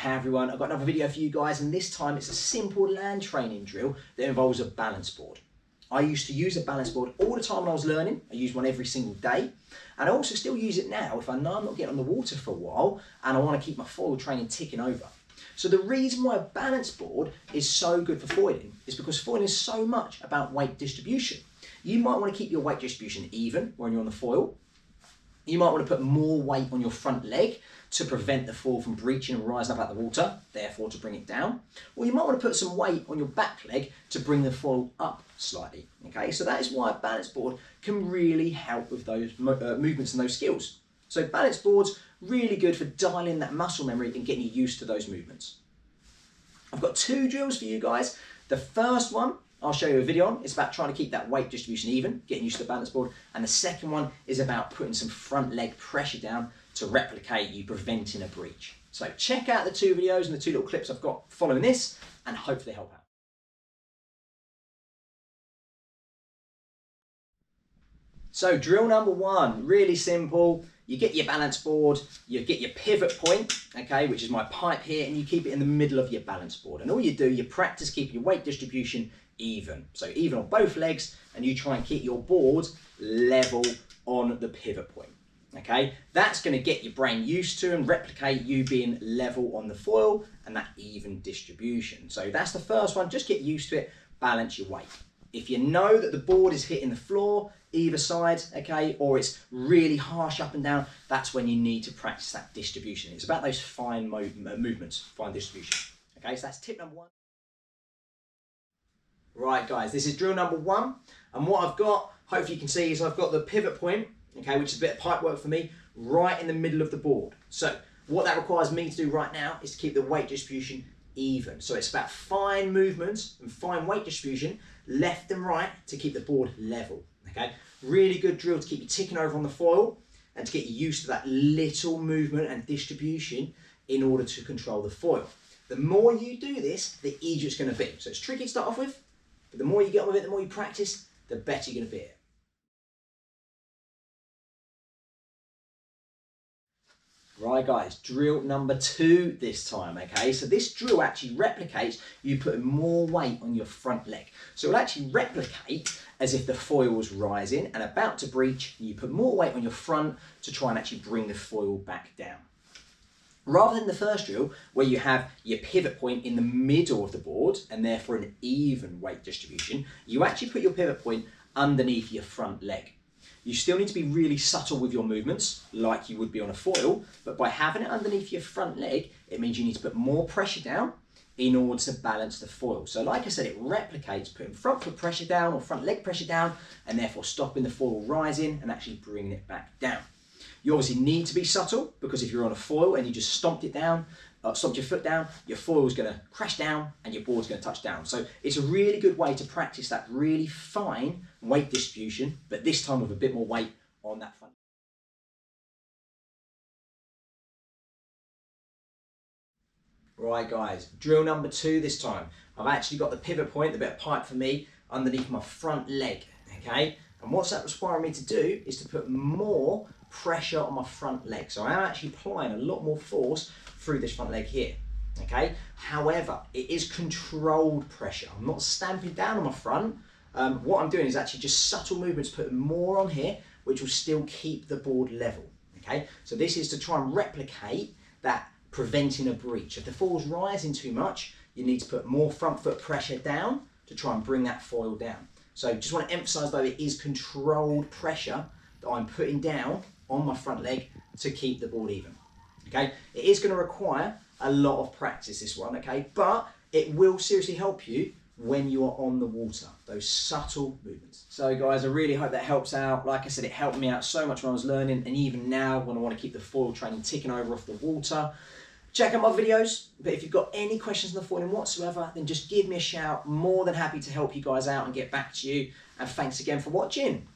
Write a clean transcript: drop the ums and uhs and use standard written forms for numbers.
Hey everyone, I've got another video for you guys, and this time it's a simple land training drill that involves a balance board. I used to use a balance board all the time when I was learning. I used one every single day, and I also still use it now if I know I'm not getting on the water for a while and I want to keep my foil training ticking over. So the reason why a balance board is so good for foiling is because foiling is so much about weight distribution. You might want to keep your weight distribution even when you're on the foil. You might want to put more weight on your front leg to prevent the foil from breaching and rising up out the water, therefore to bring it down. Or you might want to put some weight on your back leg to bring the foil up slightly. Okay, so that is why a balance board can really help with those movements and those skills. So balance boards, really good for dialing that muscle memory and getting you used to those movements. I've got two drills for you guys. The first one I'll show you a video on. It's about trying to keep that weight distribution even, getting used to the balance board. And the second one is about putting some front leg pressure down to replicate you preventing a breach. So check out the two videos and the two little clips I've got following this, and hopefully help out. So drill number one, really simple. You get your balance board, you get your pivot point, okay, which is my pipe here, and you keep it in the middle of your balance board. And all you do, you practice keeping your weight distribution even. So even on both legs, and you try and keep your board level on the pivot point, okay? That's gonna get your brain used to and replicate you being level on the foil and that even distribution. So that's the first one, just get used to it, balance your weight. If you know that the board is hitting the floor, either side, okay, or it's really harsh up and down, that's when you need to practice that distribution. It's about those fine movements, fine distribution. Okay, so that's tip number one. Right guys, this is drill number one, and what I've got, hopefully you can see, is I've got the pivot point, okay, which is a bit of pipe work for me, right in the middle of the board. So what that requires me to do right now is to keep the weight distribution even. So it's about fine movements and fine weight distribution, left and right, to keep the board level. Okay, really good drill to keep you ticking over on the foil and to get you used to that little movement and distribution in order to control the foil. The more you do this, the easier it's going to be. So it's tricky to start off with, but the more you get on with it, the more you practice, the better you're going to be at it. Right guys, drill number two this time, okay? So this drill actually replicates you putting more weight on your front leg. So it'll actually replicate as if the foil was rising and about to breach, and you put more weight on your front to try and actually bring the foil back down. Rather than the first drill, where you have your pivot point in the middle of the board and therefore an even weight distribution, you actually put your pivot point underneath your front leg. You still need to be really subtle with your movements, like you would be on a foil, but by having it underneath your front leg, it means you need to put more pressure down in order to balance the foil. So like I said, it replicates putting front foot pressure down or front leg pressure down, and therefore stopping the foil rising and actually bringing it back down. You obviously need to be subtle, because if you're on a foil and you just stomped it down, stomped your foot down, your foil is going to crash down and your board's going to touch down. So it's a really good way to practice that really fine weight distribution, but this time with a bit more weight on that front. Right guys, drill number two this time. I've actually got the pivot point, the bit of pipe for me, underneath my front leg, okay? And what's that requiring me to do is to put more pressure on my front leg. So I am actually applying a lot more force through this front leg here, okay? However, it is controlled pressure. I'm not stamping down on my front. What I'm doing is actually just subtle movements, putting more on here, which will still keep the board level, okay? So this is to try and replicate that preventing a breach. If the foil's rising too much, you need to put more front foot pressure down to try and bring that foil down. So just want to emphasize though, it is controlled pressure that I'm putting down on my front leg to keep the board even, okay? It is going to require a lot of practice, this one, okay? But it will seriously help you when you are on the water, those subtle movements. So guys, I really hope that helps out. Like I said, it helped me out so much when I was learning, and even now when I want to keep the foil training ticking over off the water. Check out my videos, but if you've got any questions on the foiling whatsoever, then just give me a shout. More than happy to help you guys out and get back to you. And thanks again for watching.